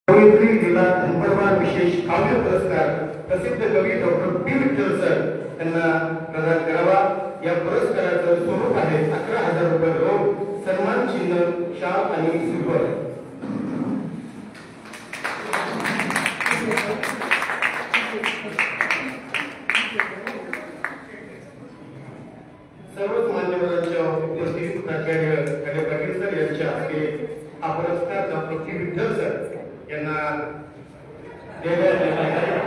कवयित्री लीला धनपरवार विशेष काव्य पुरस्कार प्रसिद्ध कवी डॉक्टर पी विठ्ठल सर यांना प्रदान करावा। या पुरस्काराचं स्वरूप आहे 11,000 रुपये रोख, सन्मान चिन्ह, शाल आणि सिल्वर। सर्वच मान्यवरांच्या उपस्थितीत प्राचार्य पाटील सर यांच्या हस्ते हा पुरस्कार डॉक्टर पी विठ्ठल सर यांना देण्यात येत आहे।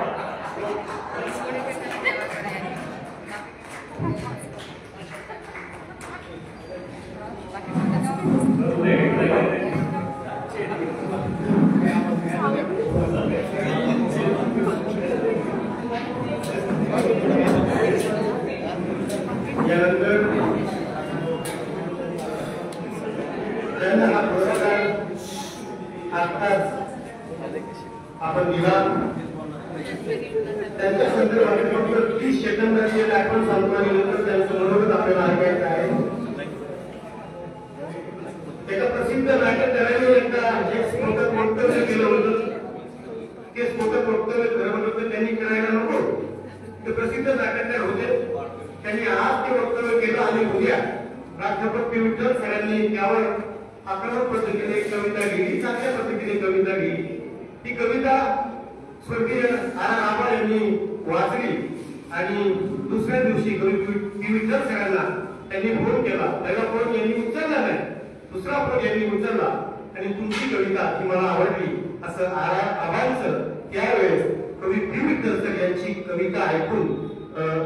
यानंतर त्यांना हा पुरस्कार आत्ताच आपण दिला। त्यांच्या संदर्भात फक्त 30 सेकंदाची आपण सांगतो आणि नंतर त्यांचं मनोगत आपल्याला ऐकायचं आहे। एका प्रसिद्ध नाट्यकाराने एकदा एक स्फोटक वक्तव्य केलं होतं। ते स्फोटक वक्तव्य खरं होतं त्यांनी करायला नको। ते प्रसिद्ध नाट्यकार होते, त्यांनी आज ते वक्तव्य केलं आणि उद्या प्राध्यापक पी विठ्ठल सरांनी त्यावर आक्रमक पद्धतीने कविता लिहिली, चांगल्या पद्धतीने कविता लिहिली। ती कविता स्वर्गीय आर आबा यांनी वाचली आणि दुसऱ्या दिवशी कवी पी विठ्ठल सरांना त्यांनी फोन केला। पहिला फोन यांनी उचलला नाही, दुसरा फोन यांनी उचलला आणि तुमची कविता ही मला आवडली असं आर आबांचं त्यावेळेस कवी पी विठ्ठल सर यांची कविता ऐकून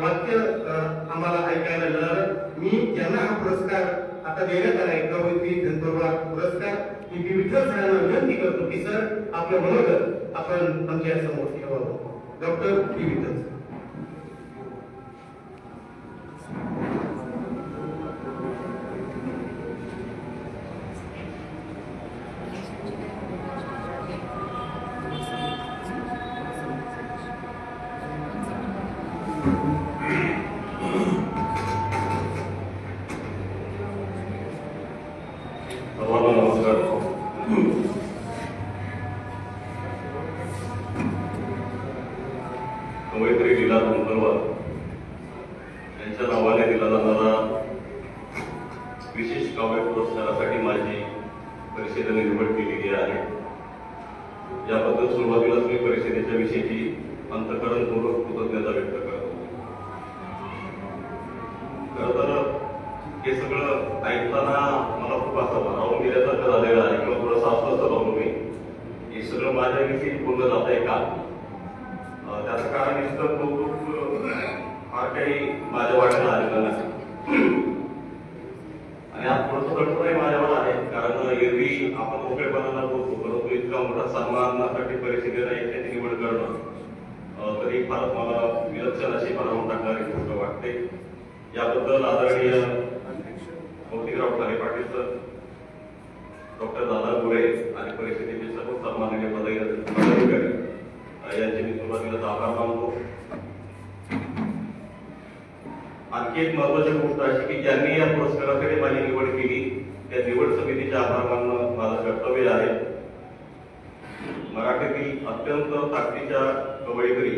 वाक्य आम्हाला ऐकायला मिळालं। मी ज्यांना हा पुरस्कार आता देण्यात आला आहे कवयित्री धनपरवार पुरस्कार, मी पी विठ्ठल सरांना विनंती करतो की सर आपलं मनोगत आपण आमच्या समोर ठेवावं। Doctor P Vitthal sir. कवयित्री लीला धनपरवार यांच्या नावाने दिला जाणारा विशेष काव्य पुरस्कारासाठी माझी परिषदेने निवड केलेली आहे। याबद्दल सुरुवातीलाच मी परिषदेच्या विषयीची अंतःकरणपूर्वक कृतज्ञता व्यक्त करतो। खरं तर हे सगळं ऐकताना मला खूप असं राहून गेल्यासारखं झालेलं आहे किंवा थोडंसं अस्वस्थ राहून मी हे सगळं माझ्याविषयी बोललं जात आहे का, त्याचं कारण इतकं कौतुक फार काही माझ्या वाट्याला आलेलं नाही आणि आज थोडंसं कठोरही माझ्यावर आहे। कारण एरवी आपण मोकळेपणाला बोलतो, परंतु इतका मोठा सन्मानासाठी परिषदेला याची निवड करणं तरी फार मला विलक्षण अशी भारावून टाकणारी गोष्ट वाटते। याबद्दल आदरणीय कौतिकराव ठाले पाटील सर, डॉक्टर दादा गोरे आणि परिषदेचे सर्व सन्माननीय पदाधिकारी यांचे मी सुरुवातीला आभार मानतो। आणखी एक महत्वाची गोष्ट अशी की ज्यांनी या पुरस्कारासाठी माझी निवड केली त्या निवड समितीचे आभार मानणं माझं कर्तव्य आहे। मराठीतील अत्यंत ताकदीच्या कवयित्री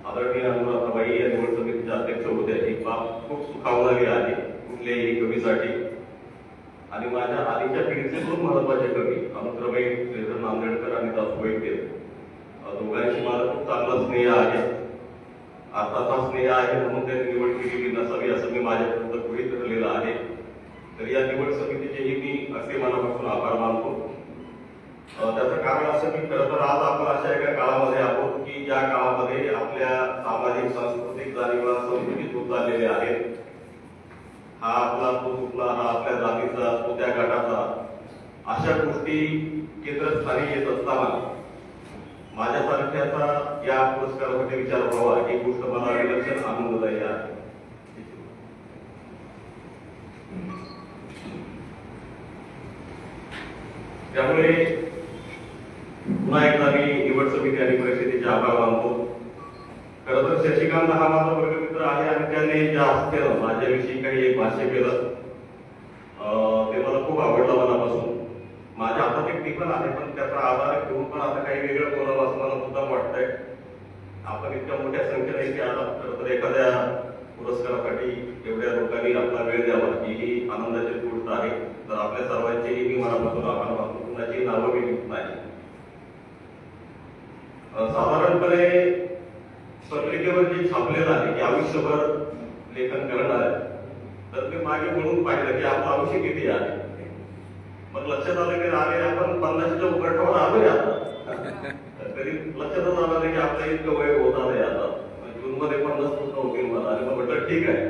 आदरणीय अनुराधाबाई या निवड समितीच्या अध्यक्ष होत्या। ही बाब खूप सुखावणारी आहे कुठल्याही कवीसाठी। आणि माझ्या आधीच्या पिढीचे दोन महत्वाचे कवी अनुक्रमे श्रीधर नांदेडकर आणि दास वैद्य, दोघांशी मला खूप चांगला स्नेह आहे। आताचा स्नेह आहे म्हणून त्यांनी निवड केलेली नसावी असं मी माझ्यापर्यंत गृहीत धरलेलं आहे। तर या निवड समितीचेही मी असे मनापासून आभार मानतो। त्याचं कारण असं की खरं तर आज आपण अशा एका काळामध्ये आहोत की ज्या काळामध्ये आपल्या सामाजिक सांस्कृतिक जाणीवा संकुचित होत चाललेल्या आहेत। हा आपला तो कुठला, हा आपल्या जातीचा तो त्या गटाचा, अशा गोष्टी केंद्रस्थानी येत असताना माझ्यासारख्याचा या पुरस्कारासाठी विचार व्हावा ही गोष्ट मला विलक्षण आनंददायी आहे। त्यामुळे पुन्हा एकदा मी निवड समिती आणि परिषदेचे आभार मानतो। खरं तर शशिकांत हा माझा वर्गमित्र आहे आणि त्याने ज्या हस्तेनं माझ्याविषयी काही एक भाष्य केलं ते मला खूप आवडलं मनापासून। माझ्या हातात एक पण आहे, पण त्याचा आधार घेऊन पण आता काही वेगळं बोलावं असं मला सुद्धा वाटतंय. आपण इतक्या मोठ्या संख्येने इथे आलात तर एखाद्या पुरस्कारासाठी एवढ्या लोकांनी आपला वेळ द्यावा ही आनंदाची गोष्ट आहे. तर आपल्या सर्वांचेही मी मनापासून आभार मानतो. कुणाची नावं मी घेत नाही. साधारणपणे पत्रिकेवर जे छापलेलं आहे की आयुष्यभर लेखन करणार आहे, तर मी मागे म्हणून पाहिलं की आपलं आयुष्य किती आहे. मग लक्षात आलं की अरे आपण 50च्या उघडठावर आलोय आता. तरी लक्षातच आलं नाही की आपलं इतकं वय होत आलंय आता. जूनमध्ये 50 पूर्ण होतील मला. आणि मग म्हटलं ठीक आहे.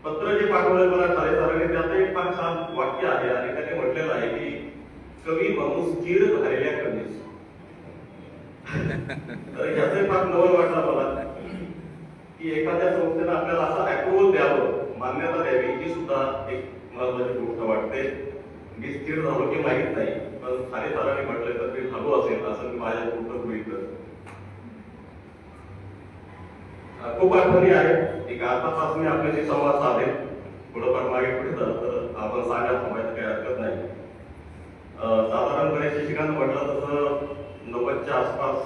पत्र जे पाठवलं मला सारे सरांनी त्यात एक फार छान वाक्य आहे आणि त्याने म्हटलेलं आहे की कवी म्हणून स्थिर झालेल्या कवीस. तर ह्याचं फार नवल वाटलं मला की एखाद्या संस्थेनं आपल्याला असं अप्रुव्हल द्यावं, मान्यता द्यावी, ही सुद्धा एक महत्वाची गोष्ट वाटते. मी स्थिर झालो की माहीत नाही, पण सारे सरांनी म्हटलं तर मी झालो असेल असं मी माझ्या कुठं होईल. खूप आठवणी आहेत. एक अर्धा तास मी आपल्याशी संवाद साधेल. थोडंफार मागे पुढे झालं तर आपण सांगायला थांबायचं काही हरकत नाही. साधारणपणे शिक्षकांना म्हटलं तसं 90च्या आसपास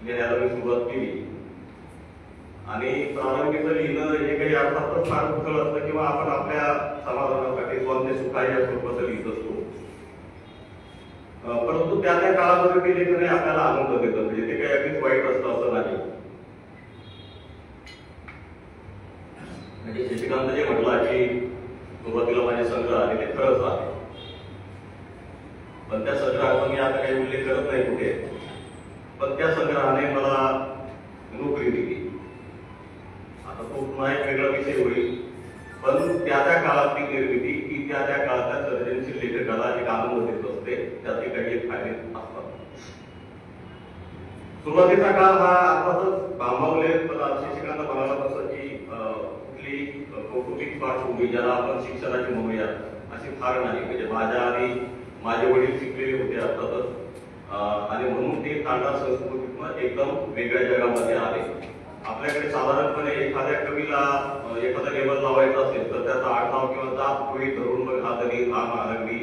लिहायला मी सुरुवात केली. आणि प्रारंभीचं लिहिणं हे काही अर्थातच फार कुशल असतं किंवा आपण आपल्या समाधानासाठी स्वांत सुखाय या स्वरूपाचं लिहित असतो. परंतु त्या काळामध्ये ते लेखन आपल्याला आनंद देतं. म्हणजे ते काही अगदीच वाईट असतं असं नाही. म्हणजे शिक्षकांचं जे म्हटलं की सुरुवातीला माझे संग्रह आले ते खरंच आहे, पण त्या संग्रहाचा मी आता काही उल्लेख करत नाही कुठे. पण त्या संग्रहाने मला नोकरी दिली. आता तो पुन्हा एक वेगळा विषय होईल, पण त्या काळातली निर्मिती ही त्या काळातल्या सर्जनशील लेखकाला एक आनंद देत असते. त्याचे काही एक फायदे असतात. सुरुवातीचा काळ हा अर्थातच भांबावले. पण शिक्षकांना म्हणाला तसं की कुठली कौटुंबिक पार्श्वभूमी ज्याला आपण शिक्षणाची म्हणूया अशी फार नाही. म्हणजे माझ्या आणि माझे वडील शिकलेले होते अर्थातच, आणि म्हणून ते तांडा संस्कृतीतून एकदम वेगळ्या जगामध्ये आले. आपल्याकडे साधारणपणे एखाद्या कवीला एखादा लेबल लावायचा असेल तर त्याचा आडनाव किंवा जात पुढे धरून मग हादरी, हा महानगरी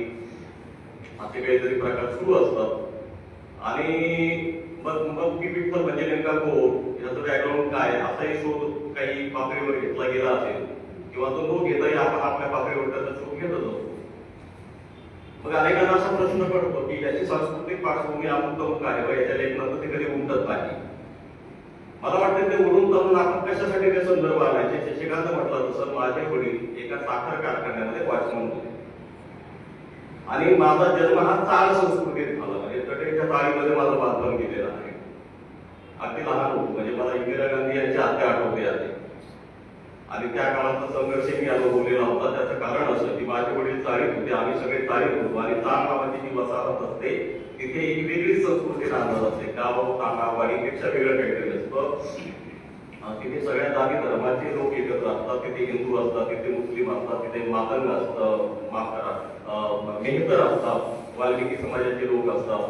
असे काहीतरी प्रकार सुरू असतात. आणि मग की विठ्ठल म्हणजे नेमका कोण, याचं बॅकग्राऊंड काय, असाही शोध काही पातळीवर घेतला गेला असेल किंवा तो न घेताही आपण आपल्या पातळीवर त्याचा शोध घेतच असतो. मग अनेकांना असा प्रश्न पडतो की याची सांस्कृतिक पार्श्वभूमी अमुक आहे व याच्या लेखनाचं ते कधी उमटत नाही. मला वाटतं ते उडून जाऊन आपण कशासाठी ते संदर्भ आणायचे. शिक्षकांचं म्हटलं तसं माझे वडील एका साखर कारखान्यामध्ये वॉचमन होते आणि माझा जन्म हा चाळ संस्कृतीत झाला. म्हणजे चटईच्या चाळीमध्ये माझं बांधकाम केलेलं आहे. अगदी लहान होतो. म्हणजे मला इंदिरा गांधी यांची हत्या आठवते आहे आणि त्या काळाचा संघर्ष मी अनुभवलेला होता. त्याचं कारण असं की माझे वडील चाळीत होते, आम्ही सगळे चाळीत होतो आणि चाळ नावाची जी वसाहत असते तिथे एक वेगळी संस्कृती राहणार असते. गाव तांडा वाडीपेक्षा वेगळं काहीतरी असतं. तिथे सगळ्या जाती धर्माचे लोक एकत्र असतात. तिथे हिंदू असतात, तिथे मुस्लिम असतात, तिथे मातंग असतं, मेहतर असतात, वाल्मिकी समाजाचे लोक असतात.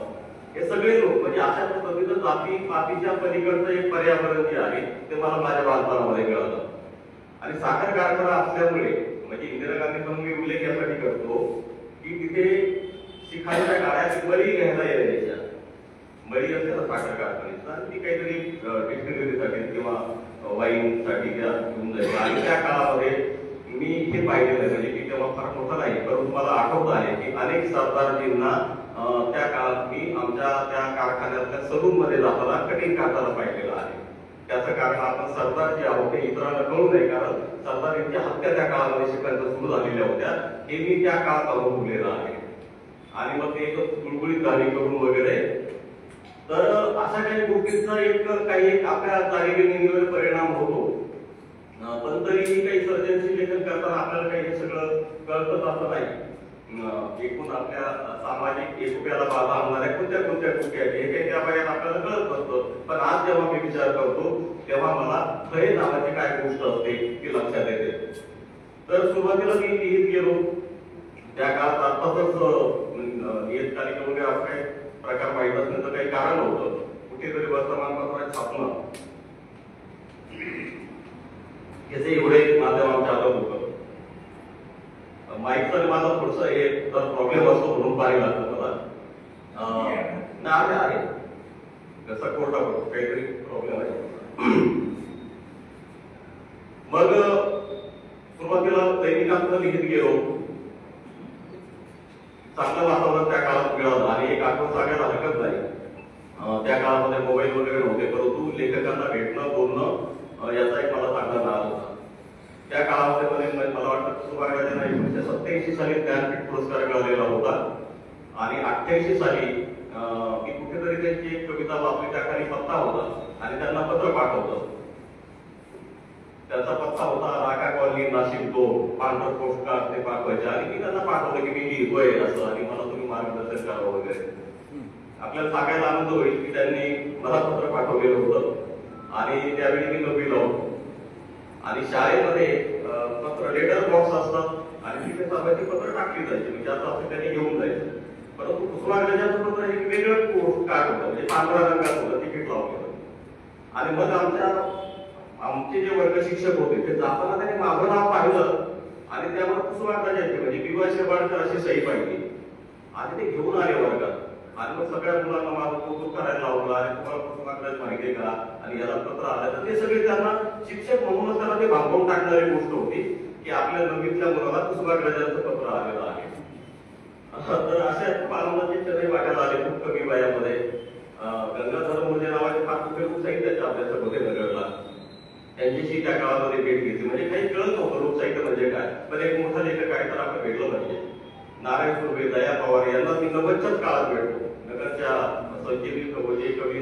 हे सगळे लोक म्हणजे अशा पद्धतीनं जाती पातीच्या पलीकडचं एक पर्यावरण जे आहे ते मला माझ्या बालपणामध्ये मिळालं. आणि साखर कारखाना असल्यामुळे म्हणजे इंदिरा गांधीचा मी उल्लेख यासाठी करतो की तिथे शिखांच्या गाड्या मळी घ्यायला यायच्या. मळी असते ना साखर कारखान्याचा, आणि ती काहीतरी डिस्टिलरीसाठी किंवा वाईनसाठी त्या घेऊन जायचं. आणि त्या काळामध्ये मी हे पाहिलेलं आहे. म्हणजे की तेव्हा फार मोठं नाही, परंतु मला आठवत आहे की अनेक सरदारजींना त्या काळात मी आमच्या त्या कारखान्यातल्या सलून मध्ये जाताना कटिंग करताना पाहिलेलं आहे. त्याचं कारण आपण सरदार जे आहोत ते इतरांना कळू नये, कारण सरदार यांच्या हत्या त्या काळामध्ये शिकायला सुरू झालेल्या होत्या. हे मी त्या काळात अनुभवलेलं आहे. आणि मग ते गुळगुळीत गाणी करून वगैरे. तर अशा काही गोष्टींचा एक काही आपल्या चालीरीतीवर परिणाम होतो. पण तरीही काही सर्जनशील लेखन करताना आपल्याला काही हे सगळं कळतच असं नाही. एकूण आपल्या सामाजिक एकोप्याला बाधा आणणाऱ्या कोणत्या गोष्टी आहेत हे काही त्या वयात आपल्याला कळत नसतं. पण आज जेव्हा मी विचार करतो तेव्हा मला खरे नावाची काय गोष्ट असते ती लक्षात येते. तर सुरुवातीला मी लिहित गेलो. त्या काळात अर्थातच नियतकालिक वगैरे असं काही प्रकार माहीत असण्याचं काही कारण होतं. कुठेतरी वर्तमानपत्रात छापणं याचे एवढे माध्यम आमच्या हातात होतं. माईकचा माझा थोडस हे प्रॉब्लेम असतो म्हणून पाणी लागतं मला. नाही आहे जसा कोर्टा काहीतरी प्रॉब्लेम आहे. मग सुरुवातीला दैनिकांत लिहित गेलो. चांगलं वातावरण त्या काळात मिळालं आणि एक आठवण सांगायला हरकत नाही. त्या काळामध्ये मोबाईल वगैरे नव्हते, परंतु लेखकांना भेटणं बोलणं याचा एक मला चांगला नाद होता. त्या काळामध्ये मला वाटतं कुसुमाग्रजांना 1987 साली ज्ञानपीठ पुरस्कार मिळालेला होता आणि 88 साली मी कुठेतरी त्यांची एक कविता वाचली, त्या खाली पत्ता होता आणि त्यांना पत्र पाठवलं. त्यांचा पत्ता होता राका कॉलनी नाशिक 2 पांढर पोस्टकार्ड ते पाठवायचे आणि मी त्यांना पाठवलं की मी लिहितोय असं आणि मला तुम्ही मार्गदर्शन करावं वगैरे. आपल्याला सांगायला आनंद होईल की त्यांनी मला पत्र पाठवलेलं होतं आणि त्यावेळी मी नववीला होतो आणि शाळेमध्ये पत्र लेटर बॉक्स असतात आणि तिथे सगळ्याची पत्र टाकली जायची, म्हणजे आता असं त्यांनी घेऊन जायचं. परंतु कुसुमाग्रजांचं पत्र एक वेगळं पोस्ट कार्ड होतं, म्हणजे पांढऱ्या रंगात होतं, तिकीट लावलेलं. आणि मग आमचे जे वर्ग शिक्षक होते ते जाताना त्यांनी माझं नाव पाहिलं आणि त्यावर कुसुमाग्रजांची म्हणजे विवा शेवाळकर अशी सही पाहिली आणि ते घेऊन आले वर्गात. आणि मग सगळ्या मुलांना माझं कौतुक करायला लावलं आणि तुम्हाला कुसुमाग्रज माहिती का आणि याला पत्र आलं. तर ते सगळे त्यांना शिक्षक म्हणूनच त्यांना ते भांबवून टाकणारी गोष्ट होती की आपल्या नववीतल्या मुलाला कुसुमाग्रजांचं पत्र आलेलं आहे. तर अशा खूप आनंदाचे क्षण वाटायला आले खूप कमी वयामध्ये. गंगाधर मोजे नावाचे फार मोठे लोकसाहित्याच्या अभ्यासक होते नगरला. त्यांच्याशी त्या काळामध्ये भेट घेतली, म्हणजे काही कळत नव्हतं लोकसाहित्य म्हणजे काय, पण एक मोठा लेखक आहे तर आपण भेटलं पाहिजे. नारायण सुर्वे, दया पवार यांना मी 90च्याच काळात भेटतो. नगरच्या संजीवी कवी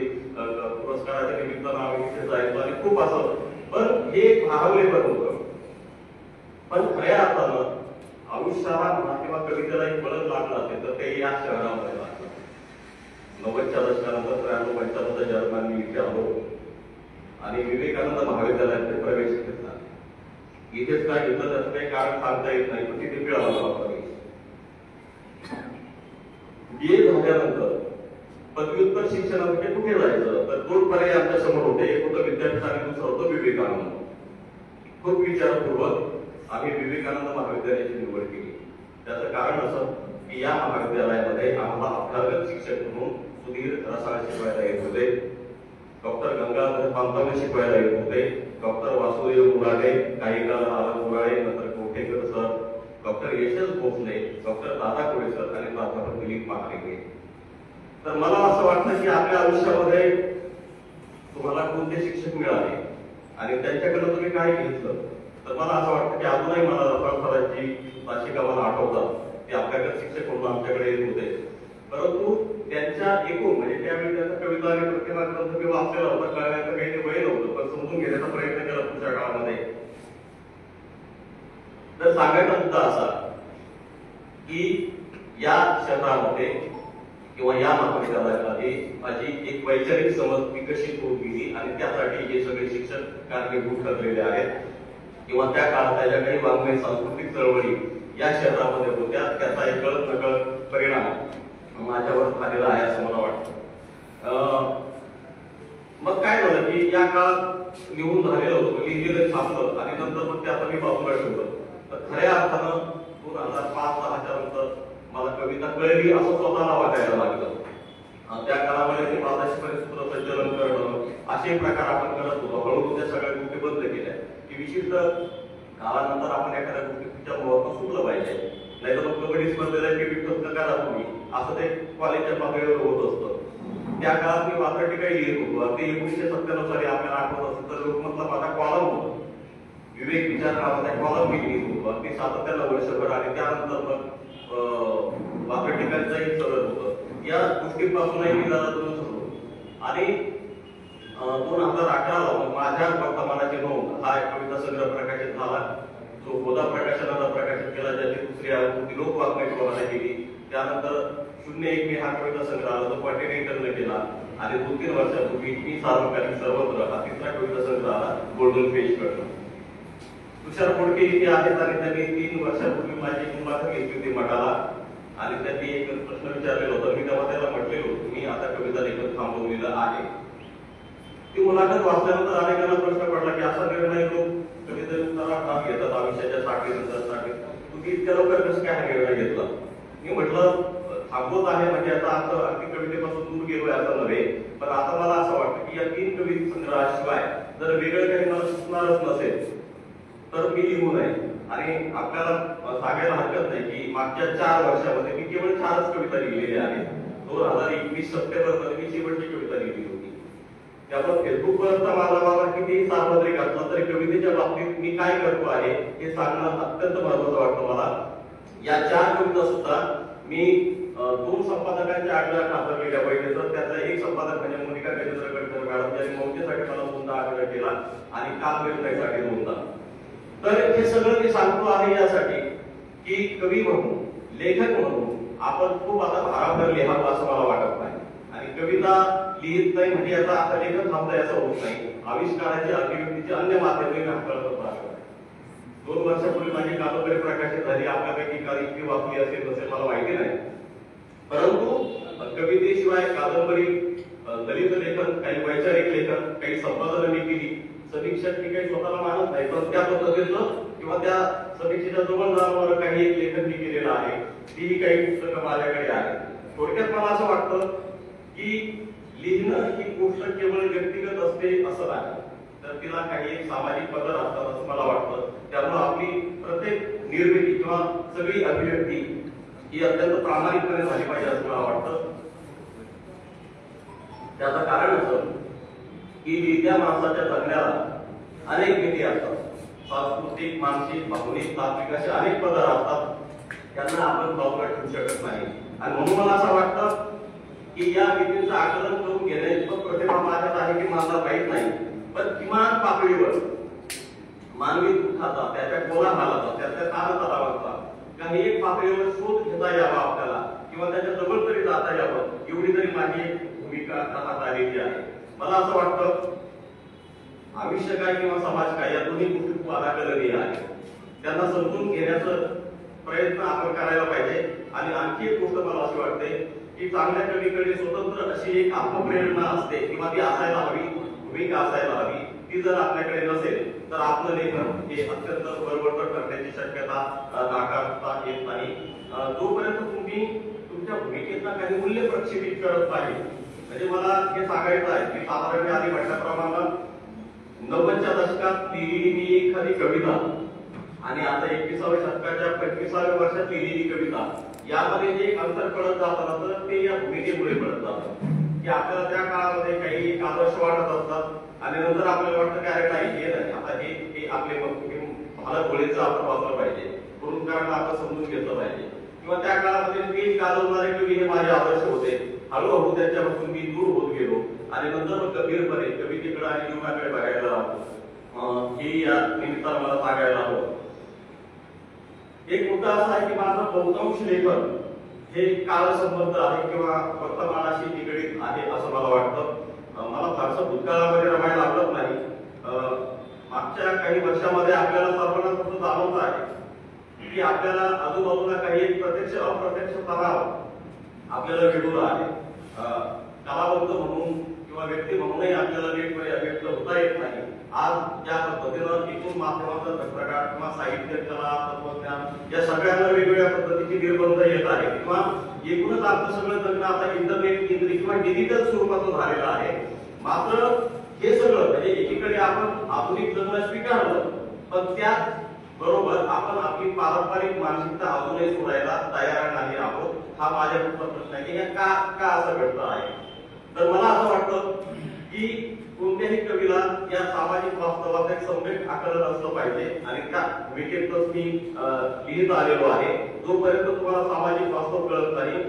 पुरस्काराच्या निमित्तानं आम्ही तिथे जायचो आणि खूप असं. पण हे भावले होतं. पण खऱ्या अर्थानं आयुष्याला म्हणा किंवा कवितेला एक बळच लागलं असेल तर ते या शहरामध्ये लागलं. 90च्या दशकानंतर 93-95 जर्मनी इथे आलो आणि विवेकानंद महाविद्यालयात प्रवेश घेतला. इथेच काय घेतलं त्याचं काही कारण सांगता येत नाही, पण तिथे मिळाला प्रवेश. BA झाल्यानंतर पदव्युत्तर शिक्षणामध्ये कुठे जायचं तर 2 पर्याय आमच्या समोर होते. एक होतं विद्यापीठ आणि दुसरं होतं विवेकानंद. खूप विचारपूर्वक आम्ही विवेकानंद महाविद्यालयाची निवड केली. त्याचं कारण असं की या महाविद्यालयामध्ये आम्हाला अभ्यागत शिक्षक म्हणून सुधीर रसाळ शिकवायला येत होते, डॉक्टर गंगाधर पांताने शिकवायला येत होते, डॉक्टर वासुदेव मुराडे, काही काळ आनंद मुराडे, नंतर कोठेकर सर, डॉक्टर यशस भोसले, डॉक्टर दादा कोळे सर आणि प्राध्यापक दिलीप महाडिके. तर मला असं वाटतं की आपल्या आयुष्यामध्ये तुम्हाला कोणते शिक्षक मिळाले आणि त्यांच्याकडे तुम्ही काय घेतलं. तर मला असं वाटतं की अजूनही मला रसाळ सरांची ताशिका मला आठवतात. ते आपल्याकडे शिक्षक म्हणून आमच्याकडे येत होते, परंतु त्यांच्या एकूण म्हणजे त्यावेळी त्यांचा कविता आणि प्रतिमा ग्रंथ मी वाचलेला होता. कळण्याचं काही ते वय नव्हतं, पण समजून घेण्याचा प्रयत्न केला पुढच्या काळामध्ये. तर सांगायचा मुद्दा असा की या क्षेत्रामध्ये किंवा या महाविद्यालयामध्ये माझी एक वैचारिक समज विकसित होत गेली आणि त्यासाठी हे सगळे शिक्षक कारणीभूत ठरलेले आहेत किंवा त्या काळात त्याच्या काही वाङ्मय सांस्कृतिक चळवळी या क्षेत्रामध्ये होत्या. त्याचा एक कळत नकळत परिणाम माझ्यावर झालेला आहे असं मला वाटतं. मग काय झालं की या काळात लिहून झालेलं होतं, लिहिलेलं थांबलं आणि नंतर मग ते आता मी बाजूला ठेवलं. तर खऱ्या अर्थानं 2005-06च्या नंतर मला कविता कळली असं स्वतःला वाटायला लागलं. त्या काळामध्ये ते बाजाशी सूत्र संचलन करणं असे प्रकार आपण करत होतो. हळूहळू त्या सगळ्या गोष्टी बंद केल्या की विशिष्ट काळानंतर आपण एखाद्या गोष्टीच्या मुळातून सुटलं पाहिजे. नाही तर मग कबड्डी स्पर्धेला टिकीट कसं करा तुम्ही असं ते कॉलेजच्या पातळीवर होत असतं. त्या काळात मी वात्रटिका लिहित होतो. अगदी 1997 साली आपल्याला आठवत असेल तर लोकमतला माझा कॉलम होता. विवेक विचार नावाचा कॉलम मी लिहित होतो अगदी सातत्यानं वर्षभर आणि त्यानंतर मग वात्रटिकांचाही सगळं होतं. या गोष्टींपासूनही मी जरा दूर होतो आणि 2011ला माझ्या वर्तमानाची नोंद हा कविता संग्रह प्रकाशित झाला, जो गोदा प्रकाशनाला प्रकाशित केला, ज्याची दुसरी आवृत्ती लोकवाङ्मय विभागाने केली. त्यानंतर 01 मे हा कविता संग्रह आला, जो कॉन्टिनेंटलने केला आणि 2-3 वर्षापूर्वी मी सार्वकालिक सर्वत्र हा तिसरा कविता संग्रह आला गोल्डन पेज कडून. तुषार बोडके इथे आहेत आणि त्यांनी 3 वर्षापूर्वी माझी मुलाखत घेतली होती मठाला आणि त्यांनी एक प्रश्न विचारलेला होता. मी तेव्हा त्याला म्हटलेलो मी आता कविता लेखन थांबवलेलं आहे. ती मुलाखत वाचल्यानंतर अनेकांना प्रश्न पडला की असा निर्णय लोक कधीतरी उत्तरार्धात घेतात आयुष्याच्या 60 नंतर तुम्ही इतक्या लवकर कसं काय हा निर्णय घेतला? मी म्हटलं थांबवत आहे म्हणजे आता असं अगदी कवितेपासून दूर गेलोय असं नव्हे, पण आता मला असं वाटतं की या 3 कविता संग्रहाशिवाय जर वेगळं काही मला सुचणारच नसेल तर मी लिहू नये. आणि आपल्याला सांगायला हरकत नाही की मागच्या 4 वर्षामध्ये मी केवळ 4च कविता लिहिलेल्या आहेत. 2021 सप्टेंबरमध्ये मी शेवटची कविता लिहिली होती. त्यामुळे फेसबुकवर तर माझा वावर किती सार्वत्रिक असला तरी कवितेच्या बाबतीत मी काय करतो आहे हे सांगणं अत्यंत महत्वाचं वाटतं मला. या 4 कविता सुद्धा मी 2 संपादकांच्या आग्रहात हाताळलेल्या पाहिजे. तर त्यातला एक संपादक म्हणजे मोनिका गजेंद्र गडकर मॅडम, ज्यांनी मौजेसाठी मला 2दा आग्रह केला आणि काल निर्णयासाठी 2दा. तर हे सगळं मी सांगतो आहे यासाठी की कवी म्हणून, लेखक म्हणून आपण खूप आता भाराभर लिहावं असं मला वाटत नाही. आणि कविता लिहित नाही म्हणजे याचा आता लेखन थांबता याचा होत नाही. आविष्काराची, अभिव्यक्तीची अन्य माध्यमे हाताळत राहतात. 2 वर्षापूर्वी माझी कादंबरी प्रकाशित झाली. आपल्यापैकी काही इतकी वाचली असेल नसेल मला माहिती नाही, परंतु कवितेशिवाय कादंबरी, दलित लेखन, काही वैचारिक लेखन, काही संपादन मी केली. समीक्षक मी काही स्वतःला मानत नाही, पण त्या पद्धतीचं किंवा त्या समीक्षेच्या जवळ जाणारं काही एक लेखन मी केलेलं आहे. तीही काही पुस्तकं माझ्याकडे आहे. थोडक्यात मला असं वाटतं की लिहिणं ही गोष्ट केवळ व्यक्तिगत असते असं नाही, तर तिला काही एक सामाजिक पदर असतात असं मला वाटतं. त्यामुळे आपली प्रत्येक निर्मिती किंवा सगळी अभिव्यक्ती ही अत्यंत प्रामाणिकपणे झाली पाहिजे असं मला वाटतं. त्याचं कारण असं की लिहित्या माणसाच्या जगण्याला अनेक भीती असतात. सांस्कृतिक, मानसिक, भावनिक, तात्विक असे अनेक पदर असतात. त्यांना आपण बाजूला ठेवू शकत नाही. आणि म्हणून मला असं वाटतं की या भीतींचं आकलन करून घेण्याची प्रतिभा माझ्यात आहे की मला माहीत नाही, पण किमान पातळीवर मानवी दुःखाचा, त्याच्या कोलाहलाचा, त्याच्या ताणतणावाचा काही एक पातळीवर शोध घेता यावा आपल्याला किंवा त्याच्या जवळ तरी जाता यावं, एवढी तरी माझी भूमिका आता आलेली आहे. मला असं वाटतं आयुष्य काय किंवा समाज काय या दोन्ही गोष्टी खूप अदाकलनीय आहेत. त्यांना समजून घेण्याचा प्रयत्न आपण करायला पाहिजे. आणि आणखी एक गोष्ट मला अशी वाटते की चांगल्या कवीकडे स्वतंत्र अशी एक आत्मप्रेरणा असते किंवा ती असायला हवी, भूमिका असायला हवी. ती जर आपल्याकडे नसेल तर आपलं लेखन हे अत्यंत बळवंत ठरण्याची शक्यता नाकारता येत नाही. जोपर्यंत तुम्ही तुमच्या भूमिकेचा काही मूल्य प्रक्षेपित करत नाही. म्हणजे मला हे सांगायचं आहे की साधारण आधी म्हटल्याप्रमाणे 90च्या दशकात लिहिलेली मी एखादी कविता आणि आता 21व्या शतकाच्या 25व्या वर्षात लिहिलेली कविता यामध्ये जे अंतर पडत जातं तर ते या भूमिकेमुळे पडत जातं की आपल्याला त्या काळामध्ये काही आदर्श वाटत असतात आणि नंतर आपल्याला वाटतं की अरे नाही हे नाही, आता हे आपले मला गोळेचं आपण वाचलं पाहिजे, पुरस्कारांना आपण समजून घेतलं पाहिजे. किंवा त्या काळामध्ये मी गाजवणारे कवी हे माझे आदर्श होते. हळूहळू त्याच्यापासून मी दूर होत गेलो आणि नंतर गंभीरपणे कवितेकडे आणि जीवनाकडे बघायला लागलो. ही या निमित्तानं मला सांगायला हवं. एक मुद्दा असा आहे की माझं बहुतांश लेखन हे कालसंबंध आहे किंवा वर्तमानाशी निगडीत आहे असं मला वाटतं. मला फारसं भूतकाळामध्ये रमायला आवडत नाही. मागच्या काही वर्षामध्ये आपल्याला सर्वांना तसं जाणवत आहे की आपल्याला आजूबाजूला काही एक प्रत्यक्ष अप्रत्यक्ष तणाव आपल्याला वेगळा आहे. कलावंत म्हणून किंवा व्यक्ती म्हणूनही आपल्याला नीटपणे अभिव्यक्त होता येत नाही. आज ज्या पद्धतीनं एकूण माध्यमांचा धगधगाट किंवा साहित्य, कला, तत्वज्ञान या सगळ्यांना वेगवेगळ्या पद्धतीचे निर्बंध येत आहे किंवा एकूणच आपलं सगळं जगणं आता इंटरनेट केंद्रित किंवा डिजिटल स्वरूपाचं झालेलं आहे. मात्र हे सगळं म्हणजे एकीकडे आपण आधुनिक जगणं स्वीकारलं, पण त्याच बरोबर आपण आपली पारंपरिक मानसिकता अजूनही सोडायला तयार नाही आहोत. हा माझ्या प्रश्न आहे की का असं घडतं आहे. तर मला असं वाटतं की कोणत्याही कवीला या सामाजिक वास्तवाचं एक सम्यक आकलन असलं पाहिजे आणि त्या भूमिकेतच मी लिहित आलेलो आहे. जोपर्यंत तुम्हाला सामाजिक वास्तव कळत नाही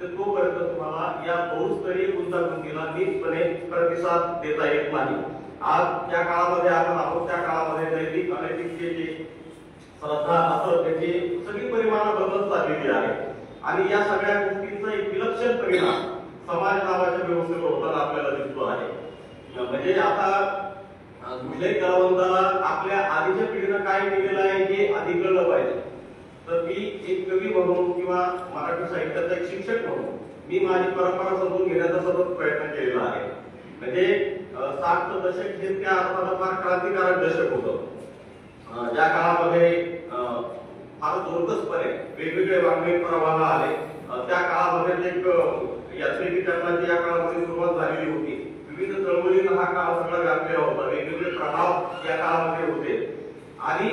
तर तोपर्यंत तुम्हाला या बहुस्तरीय गुंतागुंतीला नीटपणे प्रतिसाद देता येत नाही. आज ज्या काळामध्ये आपण आहोत त्या काळामध्ये नैतिक अनैतिकतेची श्रद्धा असं त्याची सगळी परिमाणं बदलत चाललेली आहे आणि या सगळ्या गोष्टींचा एक विलक्षण परिणाम समाज नावाच्या व्यवस्थेवर होताना आपल्याला दिसतो आहे. म्हणजे आता कुठल्याही कलावंताला आपल्या आधीच्या पिढीनं काय केलेलं आहे हे आधी कळलं पाहिजे. तर मी एक कवी म्हणून किंवा मराठी साहित्याचा एक शिक्षक म्हणून मी माझी परंपरा समजून घेण्याचा सतत प्रयत्न केलेला आहे. म्हणजे 60चं दशक हे त्या अर्थानं फार क्रांतिकारक दशक होतं. ज्या काळामध्ये फार जोरकसपणे वेगवेगळे वाङ्मयीन प्रवाह आले. त्या काळामध्ये एक यात्रिकीकरणाची या काळामध्ये सुरुवात झालेली होती. विविध चळवळींना हा काळ सगळा व्यापलेला होता. वेगवेगळे प्रभाव या काळामध्ये होते आणि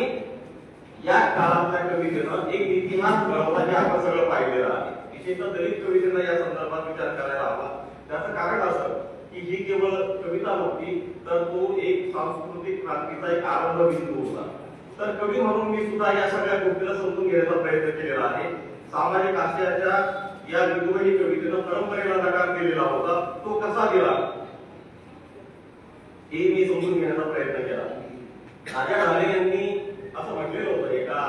या काळातल्या कवितेनं एक इतिहास घडवला जे आपण सगळं पाहिलेलं आहे. विशेषतः दलित कवितेचा या संदर्भात विचार करायला हवा. त्याचं कारण असं की ही केवळ कविता नव्हती तर तो एक सांस्कृतिक क्रांतीचा एक आरंभ बिंदू होता. तर कवी म्हणून मी सुद्धा या सगळ्या गोष्टीला समजून घेण्याचा प्रयत्न केलेला आहे. सामाजिक आशयाच्या या विद्रोही कवितेनं परंपरेला नकार दिलेला होता. तो कसा दिला हे मी समजून घेण्याचा प्रयत्न केला. राजा ढाले यांनी असं म्हटलेलं होतं एका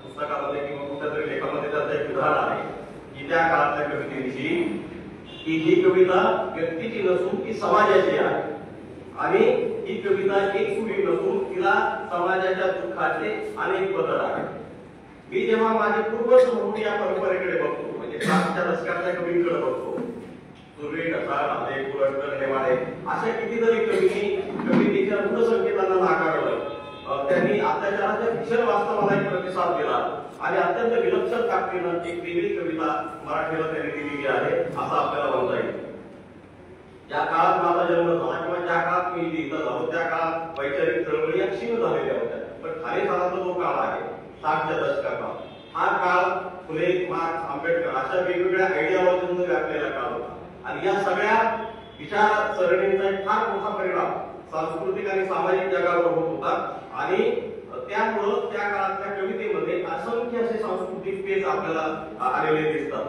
पुस्तकामध्ये किंवा कुठल्या तरी लेखामध्ये त्याचं एक उदाहरण आहे की त्या काळातल्या कवितेविषयी की ही कविता व्यक्तीची नसून ती समाजाची आहे आणि ही कविता एक सुरी नसून तिला समाजाच्या दुःखाचे अनेक बदल आहेत. मी जेव्हा माझे पूर्वज म्हणून या परंपरेकडे बघतो म्हणजे मागच्या दशकातल्या कवींकडे बघतो, सुर्वे, ढसाळ, नांदे, कुरटकर, नेवाळे अशा कितीतरी कवितेच्या मूळ संकेतांना नाकारलं. त्यांनी अत्याचाराच्या भीषण वास्तवाला एक प्रतिसाद दिला आणि अत्यंत विलक्षण ताकदीनं एक वेगळी कविता मराठीला त्यांनी दिलेली आहे असं आपल्याला म्हणता येईल. ज्या काळात माझा जन्म झाला किंवा ज्या काळात मी लिहित झालो त्या काळात वैचारिक चळवळी क्षीण झालेल्या होत्या. पण ठाणे सालाचा जो काळ आहे 60च्या दशकाचा हा काळ फुले, मार्क्स, आंबेडकर अशा वेगवेगळ्या आयडियालॉजीजने व्यापलेला काळ होता आणि या सगळ्या विचारसरणींचा एक फार मोठा परिणाम सांस्कृतिक आणि सामाजिक जगावर होत होता आणि त्यामुळं त्या काळातल्या कवितेमध्ये असंख्य असे सांस्कृतिक पेच आपल्याला आलेले दिसतात.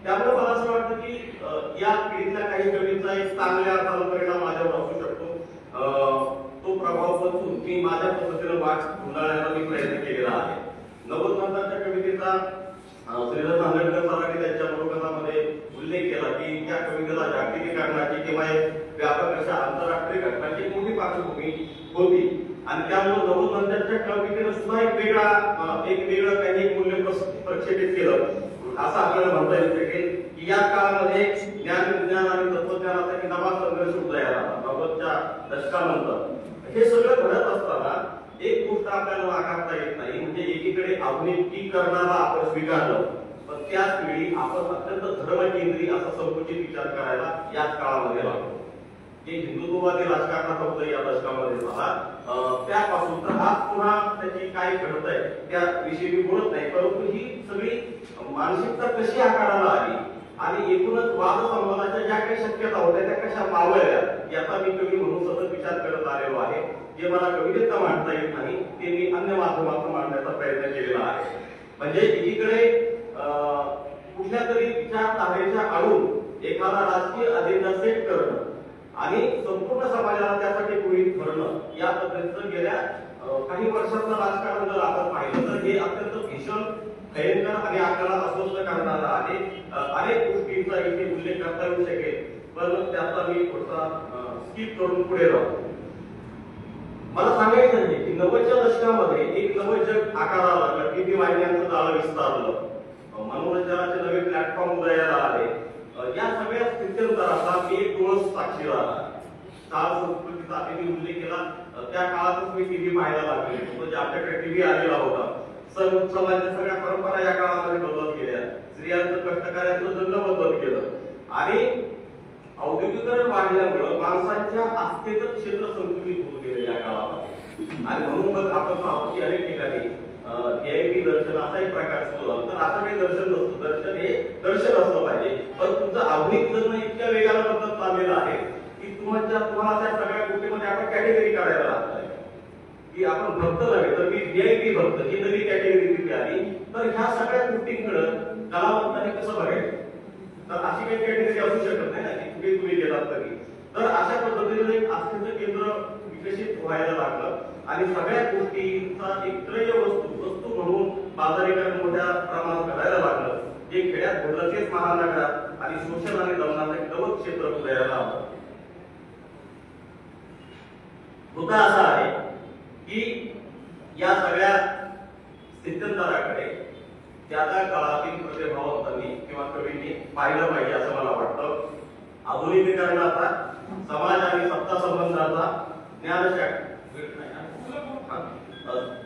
त्यामुळे मला असं वाटतं की या पिढीतल्या काही कवींचा एक चांगल्या अर्थाला परिणाम माझ्यावर असू शकतो. तो प्रभाव बदलून मी माझ्या पद्धतीने वाच गुंडाळण्याचा मी प्रयत्न केलेला आहे. 90 नंतरच्या कवितेचा श्रीधर नांदेडकर सरांनी त्यांच्या बरोबरामध्ये उल्लेख केला की त्या कवितेला जागतिकीकरणाची किंवा एक व्यापक अशा आंतरराष्ट्रीय घटनांची मोठी पार्श्वभूमी होती आणि त्यामुळे 90 नंतरच्या कवितेनं सुद्धा एक वेगळं काही मूल्य प्रक्षेपित केलं असं आपल्याला म्हणता येऊ शकेल की या काळामध्ये ज्ञान, विज्ञान आणि तत्वज्ञानाचा एक नवा संघर्ष उदयाला आला 90च्या दशकानंतर. हे सगळं घडत असताना एक गोष्ट आपल्याला नाकारता येत नाही म्हणजे एकीकडे आधुनिकीकरणाला आपण स्वीकारलं पण त्याच वेळी आपण अत्यंत धर्मकेंद्री असा संकुचित विचार करायला याच काळामध्ये लागलो. जे हिंदुत्ववादी राजकारणाचा होता या दशकामध्ये झाला त्यापासून तर आज पुन्हा त्याची काय घडतंय त्याविषयी मी बोलत नाही परंतु ही सगळी मानसिकता कशी आकाराला आली आणि एकूणच वाद संवादाच्या ज्या काही शक्यता होत्या त्या कशा मावळल्या याचा मी कवी म्हणून सतत विचार करत आलेलो आहे. जे मला कवितेचा मांडता येत नाही ते मी अन्य माध्यमातून मांडण्याचा प्रयत्न केलेला आहे. म्हणजे एकीकडे कुठल्या तरी विचारधारेच्या आडून एखादा राजकीय अजेंडा सेट करणं आणि संपूर्ण समाजाला त्यासाठी गृहीत धरणं या पद्धतीचं गेल्या काही वर्षांचं राजकारण जर आपण पाहिलं तर हे अत्यंत भीषण, भयंकर आणि आपल्याला अस्वस्थ करणारं आहे. अनेक गोष्टींचा इथे उल्लेख करता येऊ शकेल पण त्याचा मी थोडासा स्किप करून पुढे जातो. मला सांगायचं आहे की 90च्या दशकामध्ये एक नवं जग आकाराला लागलं. टीव्ही वाहिन्यांचं जाळं विस्तारलं, मनोरंजनाचे नवे प्लॅटफॉर्म उदयाला आले. या सगळ्या स्थित्यंतराचा मी एक डोळस साक्षीदार आहे. काळ संस्कृतीचा मी उल्लेख केला त्या काळातच मी टीव्ही पाहायला लागले म्हणजे आपल्याकडे टीव्ही आलेला होता. सण उत्सवाच्या सगळ्या परंपरा या काळामध्ये बदलत गेल्या. स्त्रियांचं कष्टकऱ्यांचं जगणं बदलत गेलं आणि औद्योगिकरण वाढल्यामुळे माणसांच्या आस्थेचं क्षेत्र संकुचित होत गेले या काळामध्ये आणि म्हणून मग आपण पाहतो की अनेक ठिकाणी VIP दर्शन असा एक प्रकार सुरू झाला. तर असं काही दर्शन नसतं. दर्शन हे दर्शन असलं पाहिजे पण तुमचं आधुनिक जगणं इतक्या वेगानं बदलत चाललेलं आहे की तुम्हाला त्या सगळ्या गोष्टीमध्ये आपण कॅटेगरी काढायला लागतोय की आपण भक्त नव्हे तर मी VIP भक्त ही नवी कॅटेगरी तिथे आली. तर ह्या सगळ्या गोष्टींकडे कलावंतांनी कसं बघायचं तर अशी काही कॅटेगरी असू शकत नाही ना की कुठे तुम्ही गेलात तरी. तर अशा पद्धतीने एक आस्थेचं केंद्र विकसित व्हायला लागलं आणि सगळ्या गोष्टींचा एक त्रय वस्तू म्हणून बाजारीकरण मोठ्या प्रमाणात करायला लागलं. जे खेड्यात घडलं तेच महानगरात आणि शोषण आणि दमनाचं एक नवं क्षेत्र उदयाला आलं. मुद्दा असा आहे की या सगळ्या स्थित्यंतराकडे त्या त्या काळातील प्रतिभावंतांनी किंवा कवींनी पाहिलं पाहिजे असं मला वाटतं. आधुनिकीकरणाचा, समाज आणि सत्ता संबंधाचा,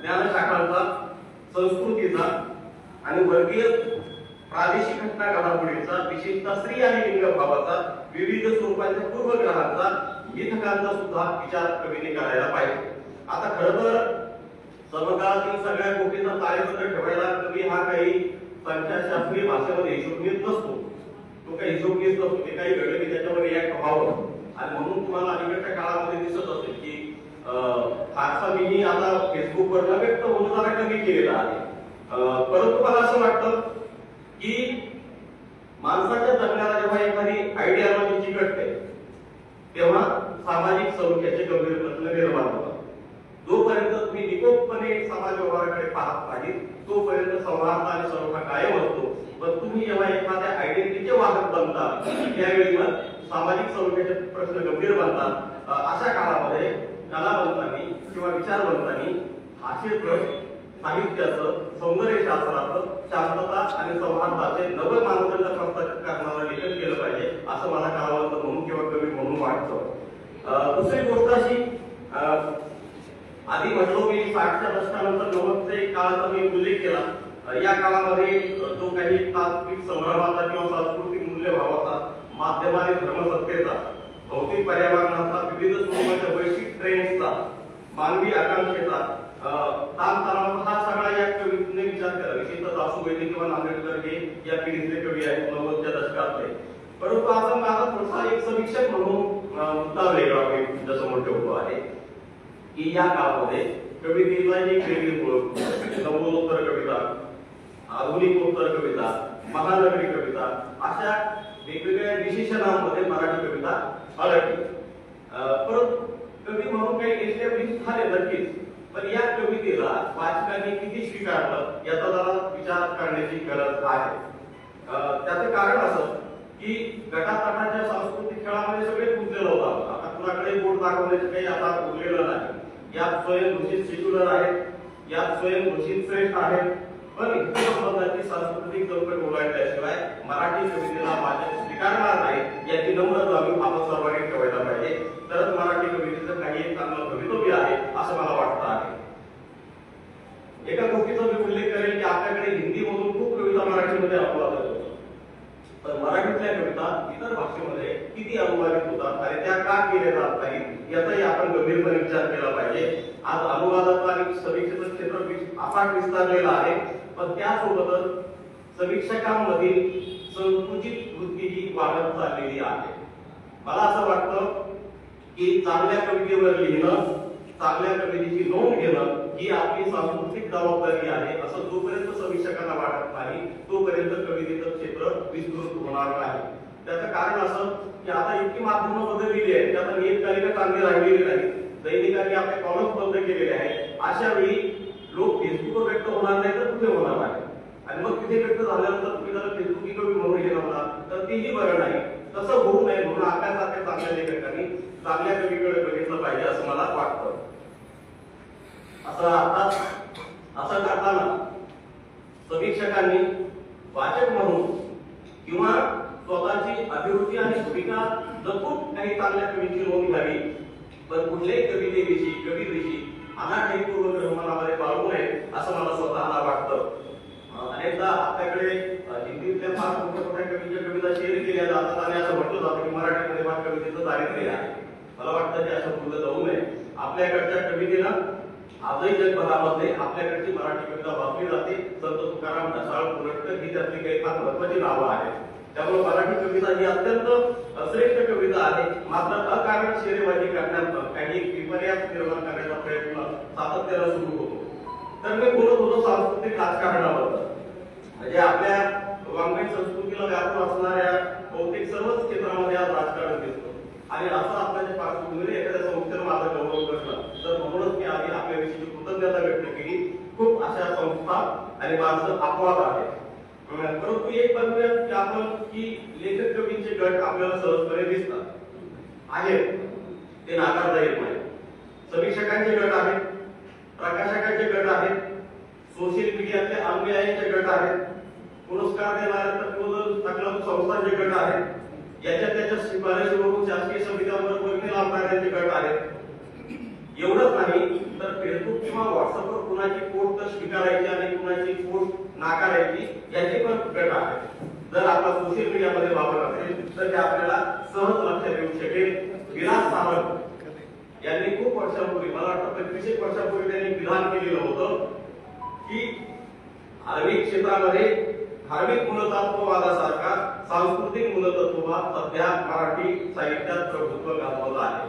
ज्ञानशाखांचा संस्कृतीचा आणि वर्गीय प्रादेशिक घटना घडामोडीचा, विशेषतः स्त्री आणि लिंगभावाचा, विविध स्वरूपांच्या पूर्वग्रहांचा, मिथकांचा सुद्धा विचार कवीने करायला पाहिजे. आता खरं तर समकालीन सगळ्या गोष्टींचा ताळेबंद ठेवायला कवी हा काही संख्याशास्त्रीय भाषेमध्ये हिशोबनीस नसतो. तो काही हिशोबनीस नसतो. ते काही घडलं की त्याच्यावर रिॲक्ट व्हावं. आणि म्हणून तुम्हाला अलीकडच्या काळामध्ये दिसत असेल की फारसा मीही आता फेसबुकवर व्यक्त होऊन जरा कमी केलेला आहे. परंतु मला असं वाटतं की माणसाच्या जगण्याला जेव्हा एखादी आयडियालॉजी चिकटते तेव्हा सामाजिक सलोख्याचे गंभीर प्रश्न निर्माण होतात. जोपर्यंत तुम्ही निकोपपणे समाज व्यवहाराकडे पाहत नाही तोपर्यंत सौहार्द आणि सलोखा कायम असतो. पण तुम्ही जेव्हा एखाद्या आयडेंटिटीचे वाहक बनता त्यावेळी मग सामाजिक सलोख्याचे प्रश्न गंभीर बनतात. अशा काळामध्ये कलावंतांनी किंवा विचारवंतांनी भाषेचं, साहित्याचं, सौंदर्यशास्त्राचं, शांतता आणि सौहार्दाचे नवं मानदंड प्रस्थापित करणारं लेखन केलं पाहिजे असं मला कलावंत म्हणून किंवा कवी म्हणून वाटतं. दुसरी गोष्ट अशी, आधी म्हटलो मी 60च्या दशकानंतर 90च्या काळाचा मी उल्लेख केला. या काळामध्ये जो काही तात्विक संभ्रमाचा किंवा सांस्कृतिक मूल्यभावाचा, माध्यमाने धर्मसत्तेचा, भौतिक पर्यावरणाचा, विविध स्वरूपाच्या वैश्विक ट्रेंड्सचा, मानवी आकांक्षेचा, ताणतणावाचा हा सगळा या कवीने विचार केला. विशेषतः दासू वैद्य किंवा नांदेडकर हे या पिढीतले कवी आहेत 90च्या दशकातले. परंतु आपण माझा थोडासा एक समीक्षक म्हणून मुद्दा वेगळा मी तुमच्यासमोर ठेवतो आहे की या काळामध्ये कवितेला एक वेगळी ओळख, नवोत्तर कविता, आधुनिकोत्तर कविता, महानगरी कविता अशा वेगवेगळ्या विशेषणांमध्ये मराठी कविता आढळते. परंतु कवी म्हणून काही एस्टॅब्लिश झाले नक्कीच, पण या कवितेला वाचकांनी किती स्वीकारलं याचा जरा विचार करण्याची गरज आहे. त्याचं कारण असं की गटातटाच्या सांस्कृतिक खेळामध्ये सगळे गुंतलेलं होतं. आता कुणाकडे बोट दाखवण्याचं काही आता उरलेलं नाही. यात स्वयंघोषित सेक्युलर आहेत, यात स्वयंघोषित श्रेष्ठ आहेत. पण इतर संबंधाची सांस्कृतिक चौकट ओलांडल्याशिवाय मराठी कवितेला वाचक स्वीकारणार नाही याची नम्र जाणीव आपण सर्वांनी ठेवायला पाहिजे. तरच मराठी कवितेचं काही एक चांगलं भवितव्य आहे असं मला वाटतं आहे. एका गोष्टीचा मी उल्लेख करेल की आपल्याकडे हिंदीमधून खूप कविता मराठीमध्ये अनुवादित होतात. पण मराठीतल्या कविता इतर भाषेमध्ये किती अनुवादित होतात आणि त्या का केल्या जात नाहीत याचाही आपण गंभीरपणे विचार केला पाहिजे. आज अनुवादाचा आणि समीक्षेचं क्षेत्र अफाट विस्तारलेलं आहे, पण त्यासोबतच समीक्षकांमधील संकुचित वृत्ती ही वाढत चाललेली आहे. मला असं वाटतं की चांगल्या कवितेवर लिहिणं, चांगल्या कवितेची नोंद घेणं ही आपली सांस्कृतिक जबाबदारी आहे. असं जोपर्यंत समीक्षकांना वाटत नाही तोपर्यंत कवितेचं क्षेत्र विस्तृत होणार नाही. त्याचं कारण असं की आता इतकी माध्यमं बदललेली आहेत की आता नियतकालिका चांगली राहिलेली नाही. दैनिकांनी आपले कॉलम्स बंद केलेले आहेत. अशा वेळी लोक फेसबुकवर व्यक्त होणार नाही तर कुठे होणार आहे. आणि मग तिथे व्यक्त झाल्यानंतर तुम्ही जर फेसबुकी कवी म्हणून हे होणार तर तेही बरं नाही. तसं होऊ नये म्हणून आपल्यासारख्या चांगल्या लेखकांनी चांगल्या कवीकडे बघितलं पाहिजे असं मला वाटतं. असं करताना समीक्षकांनी वाचक म्हणून किंवा स्वतःची अभिरुची आणि भूमिका जपून काही चांगल्या कवीची नोंद घ्यावी. पण कुठल्याही कवितेविषयी, कवीविषयी अनाठाई पूर्वग्रह मनामध्ये बाळगू नये असं मला स्वतःला वाटतं. अनेकदा आपल्याकडे हिंदीतल्या फार मोठ्या कवीच्या कविता शेअर केल्या जातात आणि असं म्हटलं जातं की मराठीमध्ये फार कवितेचं दारिद्र्य आहे. मला वाटतं की असं बोललं जाऊ नये. आपल्याकडच्या कवितेला आजही जगभरामध्ये आपल्याकडची मराठी कविता वाचली जाते. संत तुकाराम, ढसाळ, पुरटकर ही त्यातली काही फार महत्वाची नावं आहेत. त्यामुळे मराठी कविता ही अत्यंत श्रेष्ठ कविता आहे. मात्र अकारण शेरेबाजी करण्यात काही विपर्यास निर्माण करण्याचा प्रयत्न सातत्यानं सुरू होतो. तर मी बोलत होतो सांस्कृतिक राजकारणाबद्दल. म्हणजे आपल्या वाङ्मय संस्कृतीला व्यापून असणाऱ्या बहुतेक सर्वच क्षेत्रामध्ये आज राजकारण दिसतं. आणि असं आपल्याच्या पार्श्वभूमीवर एखाद्या संस्थेनं माझा गौरव करला तर म्हणूनच मी आधी आपल्याविषयी कृतज्ञता व्यक्त केली. खूप अशा संस्था आणि माणसं अपवाद आहेत. परंतु एक बघूया की आपण की लेखक कवींचे गट आपल्याला सहजपणे दिसतात आहेत, ते नाकारता येत नाही. समीक्षकांचे गट आहेत, प्रकाशकांचे गट आहेत, सोशल मीडियातले अनुयायांचे गट आहेत, पुरस्कार देणाऱ्या तत्वदल संस्थांचे गट आहेत, याच्या त्याच्या शिफारशीवरून शासकीय समित्यांवर वर्गणी लावणाऱ्यांचे गट आहेत. एवढंच नाही तर फेसबुक किंवा व्हॉट्सअपवर कुणाची पोस्ट स्वीकारायची आणि कुणाची पोस्ट नाकारायची याचे पण गट आहेत. जर आपला सोशल मीडियामध्ये वापर असेल तर ते आपल्याला सहज लक्षात येऊ शकेल. विलास सावंत यांनी खूप वर्षांपूर्वी, मला वाटतं 25 वर्षांपूर्वी त्यांनी विधान केलेलं होतं की धार्मिक क्षेत्रामध्ये धार्मिक मूलतत्ववादासारखा सांस्कृतिक मूलतत्ववाद सध्या मराठी साहित्यात प्रभुत्व गाजवत आहे.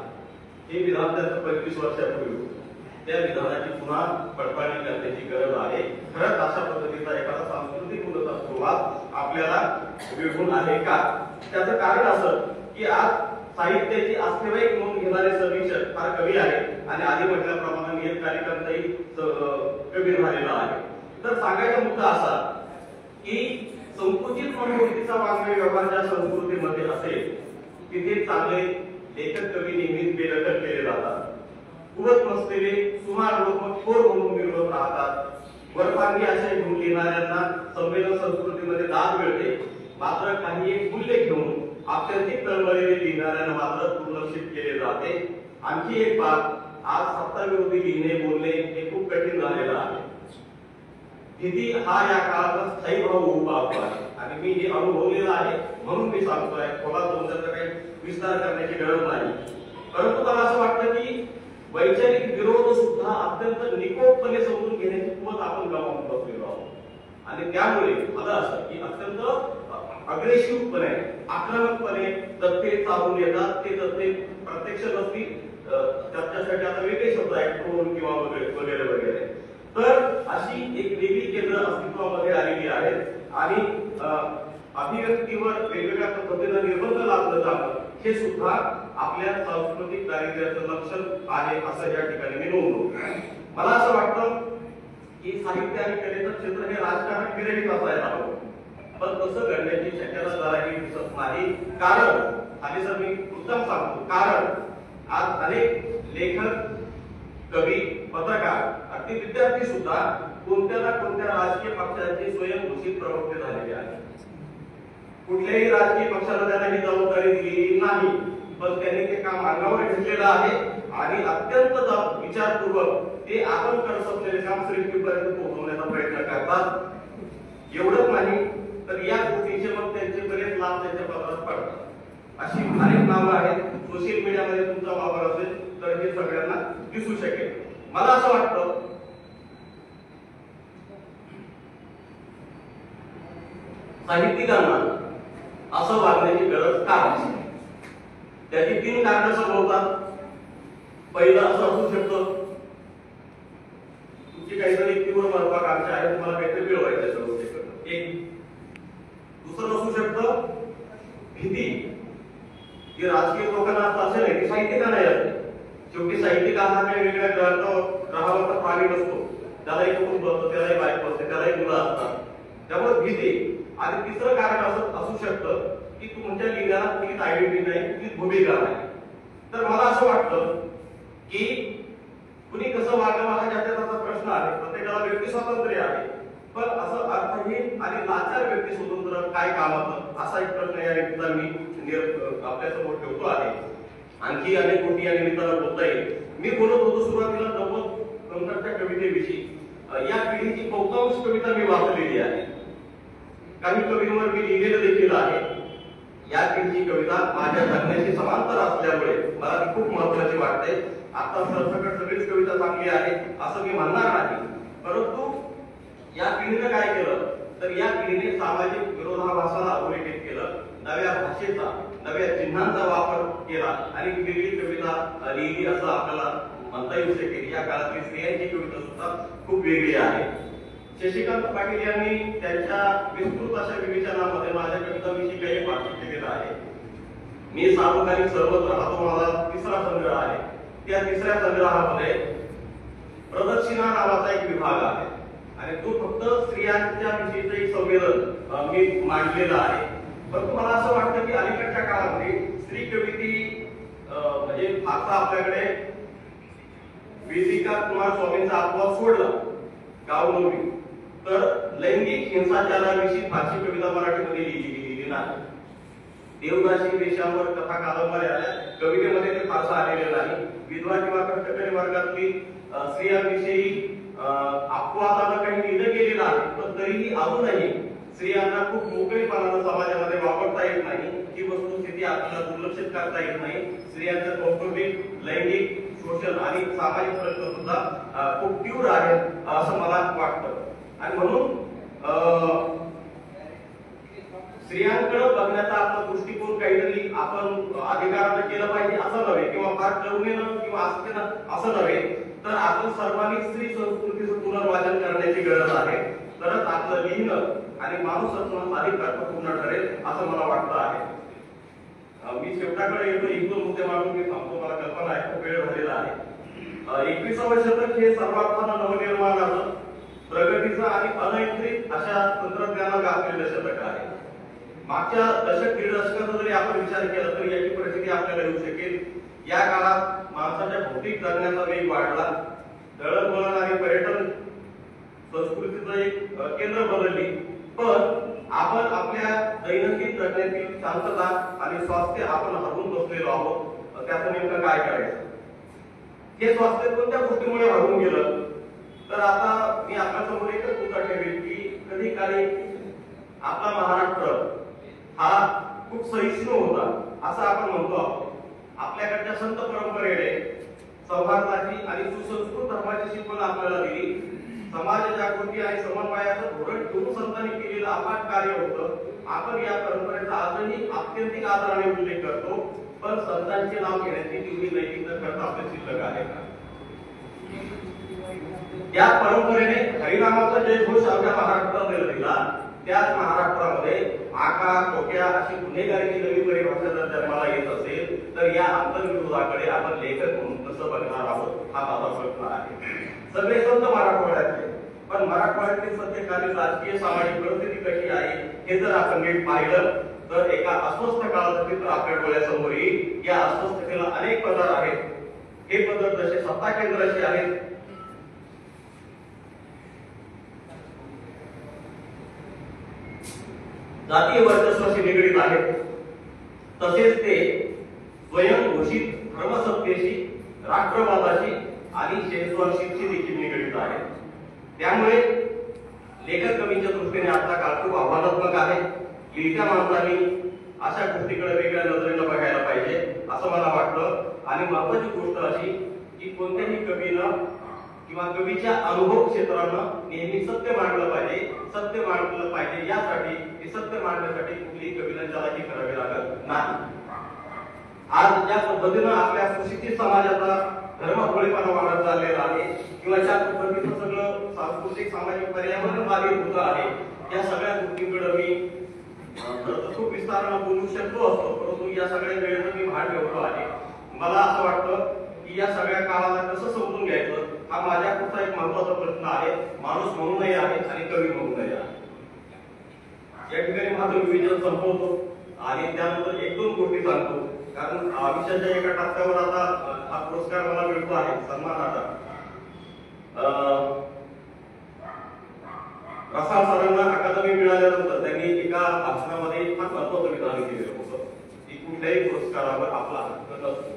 हे विधान त्याचं 25 वर्षापूर्वी होतं. त्या विधानाची पुन्हा पडताळणी करण्याची गरज आहे. खरंच अशा पद्धतीचा एखादा सांस्कृतिक मूलतत्ववाद आपल्याला विळखून आहे का? त्याचं कारण असं की आज साहित्याची आस्थेवाईक नोंद घेणारे समीक्षक फार कमी आहेत आणि आधी म्हटल्याप्रमाणे नियतकालिकांचाही कमी झालेला आहे. तर सांगायचा मुद्दा असा की संकुचित मनोवृत्तीचा वाङ्मय व्यवहार ज्या संस्कृतीमध्ये असेल तिथे चांगले लेखक कवी नेहमीच बेदखल केले जातात. उगत नसलेले सुमार लोक थोर म्हणून मिळवत राहतात. वरपांगी अशा घेऊन लिहिणाऱ्यांना संवेदन संस्कृतीमध्ये दाद मिळते. मात्र काही एक मूल्य घेऊन आत्यंतिक तळमळीने लिहिणाऱ्यांना मात्र दुर्लक्षित केले जाते. आणखी एक बाब, आज सत्ताविरोधी लिहिणे बोलणे हे खूप कठीण झालेलं आहे. भीती हा या काळाचा स्थायी भाव होऊ पाहतो आहे आणि मी हे अनुभवलेलं आहे म्हणून मी सांगतोय. थोडा तुमच्याकडे काही विस्तार करण्याची गरज नाही. परंतु मला असं वाटतं की वैचारिक विरोध सुद्धा अत्यंत निकोपपणे समजून घेण्याची कुवत आपण गमावून बसलेलो आहोत आणि त्यामुळे मला असं की अत्यंत अग्रेसिव्हपणे आक्रमकपणे तथ्ये चालून येतात. ते तथ्ये प्रत्यक्ष नसतील, त्याच्यासाठी आता वेगळे शब्द आहेत, ट्रोल किंवा वगैरे वगैरे. तर अशी एक वेगळी केंद्र अस्तित्वामध्ये आलेली आहेत आणि अभिव्यक्तीवर वेगवेगळ्या पद्धतीने निर्बंध लादलं जातं हे सुद्धा आपल्या सांस्कृतिक दारिद्र्याचं लक्षण आहे असं या ठिकाणी मी नोंदवतो. मला असं वाटतं की साहित्य आणि कलेचं क्षेत्र हे राजकारण विरहित असायला हवं, पण तसं घडण्याची शक्यता जराही दिसत नाही. कारण आणि सर मी उत्तम सांगतो, कारण आज अनेक लेखक, कवी, पत्रकार, अगदी विद्यार्थी सुद्धा कोणत्या ना कोणत्या राजकीय पक्षाचे स्वयंघोषित प्रवक्ते झालेले आहेत. कुठल्याही राजकीय पक्षाला त्यांना ही जबाबदारी दिलेली नाही, पण त्यांनी ते काम अंगावर घेतलेलं आहे आणि अत्यंत विचारपूर्वक ते आपण करत असलेले काम श्रीपर्यंत पोहोचवण्याचा प्रयत्न करतात. एवढंच नाही तर या गोष्टीचे मग त्यांचे बरेच लाभ त्यांच्या पत्रात पडतात. अशी अनेक नावं आहेत. सोशल मीडियामध्ये तुमचा वापर असेल तर हे सगळ्यांना दिसू शकेल. मला असं वाटतं साहित्यिकांना असं वागण्याची गरज का आहे? त्याची 3 कारणं समोरतात. पहिलं असं असू शकतं तुमची काहीतरी तीव्र महत्वाकांक्षा आहे, तुम्हाला काहीतरी मिळवायचं समोरच्याकडनं. एक. दुसरं असू शकतं भीती, जी राजकीय लोकांना असेल नाही की साहित्यिकांना असते. शेवटी साहित्यिक हा काही वेगळ्या ग्रहावर प्राणी नसतो. त्यालाही कुटुंब असतं, त्यालाही बायको असते, त्यालाही मुलं असतात. त्यामुळे भीती. आणि तिसरं कारण असं असू शकतं की तुमच्या लिहिण्याला कुठलीच आयडेंटिटी नाही, कुठलीच भूमिका नाही. तर मला असं वाटतं की कुणी कसं वागावं हा ज्याचा त्याचा प्रश्न आहे. प्रत्येकाला व्यक्ती स्वातंत्र्य आहे, पण असं अर्थहीन आणि लाचार व्यक्ती स्वतंत्र काय कामाचं असा एक प्रश्न या निमित्ताने मी आपल्या समोर ठेवतो आहे. आणखी अनेक गोष्टी या निमित्तानं बोलता येईल. मी बोलत होतो सुरुवातीला 90 नंतरच्या कवितेविषयी. या पिढीची बहुतांश कविता मी वाचलेली आहे. काही कवींवर मी लिहिलेलं देखील आहे. या पिढीची कविता माझ्या जगण्याशी समांतर असल्यामुळे मला ती खूप महत्वाची वाटते. आता सरसकट सगळीच कविता चांगली आहे असं मी म्हणणार नाही, परंतु या पिढीने काय केलं तर या पिढीने सामाजिक विरोधाभासाला अधोरेखित केलं, नव्या भाषेचा, नव्या चिन्हांचा वापर केला आणि वेगळी कविता लिहिली असं आपल्याला म्हणता येऊ शकेल. या काळातली स्त्रियांची कविता सुद्धा खूप वेगळी आहे. शशिकांत पाटील यांनी त्यांच्या विस्तृत अशा विवेचनामध्ये माझ्या कवितांविषयी काही भाष्य केलेलं आहे. मी सार्वकालिक सर्वत्र हा तो माझा 3रा संग्रह आहे. त्या 3ऱ्या संग्रहामध्ये प्रदक्षिणा नावाचा एक विभाग आहे आणि तो फक्त स्त्रियांच्या विषयीचे संवेदन मी मांडलेलं आहे. परंतु मला असं वाटतं की अलीकडच्या काळामध्ये स्त्री कविती म्हणजे आता आपल्याकडे वेदिका कुमार स्वामींचा अपवाद सोडला गावनोवी, तर लैंगिक हिंसाचाराविषयी फारशी कविता मराठीमध्ये लिहिलेली नाही. देवदासी वेशांवर कथा कादंबऱ्या आल्या, कवितेमध्ये ते फारसं आलेलं नाही. विधवा किंवा कष्टकरी वर्गातली स्त्रियांविषयी अपवादाला काही लिहिलं गेलेलं आहे, पण तरीही अजूनही स्त्रियांना खूप मोकळेपणानं समाजामध्ये वापरता येत नाही, ही वस्तुस्थिती आपल्याला दुर्लक्षित करता येत नाही. स्त्रियांचं कौटुंबिक, लैंगिक, शोषण आणि सामाजिक प्रश्न सुद्धा खूप तीव्र आहेत असं मला वाटतं. आणि म्हणून स्त्रियांकडे बघण्याचा आपला दृष्टिकोन काहीतरी आपण अधिकारानं केलं पाहिजे असं नव्हे, किंवा फार करुणेनं किंवा आस्थेनं असं नव्हे, तर आपण सर्वांनी स्त्री संस्कृतीचं पुनर्वाचन करण्याची गरज आहे. तरच आपलं लिहिणं आणि माणूसत्व अधिक अर्थपूर्ण ठरेल असं मला वाटतं आहे. मी शेवटाकडे येतो, एक दोन मुद्दे मांडून मी थांबतो. मला कल्पना आहे खूप वेळ झालेला आहे. 21वे शतक हे सर्वार्थानं नवनिर्माणाचं, प्रगतीचं आणि अनियंत्रित अशा तंत्रज्ञानाला गाजलेलं शतक आहे. मागच्या दशक दीड दशकाचा जरी आपण विचार केला तरी याची परिस्थिती आपल्याला येऊ शकेल. या काळात माणसाच्या भौतिक जगण्याचा वेग वाढला, दळणवळण आणि पर्यटन संस्कृतीचं एक केंद्र बनली, पण आपण आपल्या दैनंदिन जगण्यातील शांतता आणि स्वास्थ्य आपण हरवून बसलेलो आहोत. त्याचं नेमकं काय करायचं? हे स्वास्थ्य कोणत्या गोष्टीमुळे हरवून गेलं? तर आता मी आपल्यासमोर एकच मुद्दा ठेवेल की कधी काळी आपला महाराष्ट्र हा खूप सहिष्णू होता असं आपण म्हणतो आहोत. आपल्याकडच्या संत परंपरेने सौहार्दाची आणि सुसंस्कृत धर्माची शिकवण आपल्याला दिली. समाज जागृती आणि समन्वयाचं धोरण ठेवून संतांनी केलेलं अफाट कार्य होतं. आपण या परंपरेचा आजही आत्यंतिक आदराने उल्लेख करतो, पण संतांचे नाव घेण्याची तेवढी नैतिकता करता आपल्या शिल्लक आहे का? या परंपरेने हरिनामाचा जयघोष आपल्या महाराष्ट्रात दिला. त्याच महाराष्ट्रामध्ये आका टोक्या अशी गुन्हेगारीची नवी परिभाषा जर जन्माला येत असेल तर या आंतरविरोधाकडे आपण लेखक म्हणून कसं बघणार आहोत हा माझा प्रश्न आहे. सगळे संत मराठवाड्यातले, पण मराठवाड्यातील सध्याकालीन राजकीय सामाजिक परिस्थिती कशी आहे हे जर आपण नीट पाहिलं तर एका अस्वस्थ काळाचं चित्र आपल्या डोळ्यासमोर येईल. या अस्वस्थतेला अनेक पदर आहेत. हे पदर जसे सत्ता केंद्राचे आहेत, जातीय वर्चस्वाशी निगडीत आहेत, तसेच ते स्वयंघोषित धर्मसत्तेशी, राष्ट्रवादाशी आणि शेरस्वारशिपशी देखील निगडीत आहेत. त्यामुळे लेखक कवीच्या दृष्टीने आजचा काळ खूप आव्हानात्मक आहे. लिहित्या माणसांनी अशा गोष्टीकडे वेगळ्या नजरेनं बघायला पाहिजे असं मला वाटतं. आणि महत्वाची गोष्ट अशी की कोणत्याही कवीनं किंवा कवीच्या अनुभव क्षेत्रानं नेहमी सत्य मांडलं पाहिजे. सत्य मांडलं पाहिजे यासाठी, हे सत्य मांडण्यासाठी कुठलीही कवीला चलाखी करावी लागत नाही. आज ज्या पद्धतीनं आपल्या सुशिक्षित समाजाचा धर्मखोळेपणा वाढत चाललेला आहे किंवा ज्या पद्धतीचं सगळं सांस्कृतिक सामाजिक पर्यावरण बाधित होत आहे, या सगळ्या गोष्टींकडे मी खूप विस्तारानं बोलू शकतो असतो, परंतु या सगळ्या वेळेचं मी भान ठेवतो आहे. मला असं वाटतं की या सगळ्या काळाला कसं समजून घ्यायचं हा माझ्यापुढचा एक महत्वाचा प्रश्न आहे. माणूस म्हणूनही आहे आणि कवी म्हणूनही आहे. या ठिकाणी माझं विवेचन संपवतो आणि त्यानंतर एक दोन गोष्टी सांगतो, कारण आयुष्याच्या एका टप्प्यावर आता हा पुरस्कार मला मिळतो आहे, सन्मान. आता रसाळ सरांना अकादमी मिळाल्यानंतर त्यांनी एका भाषणामध्ये फार महत्वाचं विधान केलेलं होतं की कुठल्याही पुरस्कारावर आपला हक्क नसतो,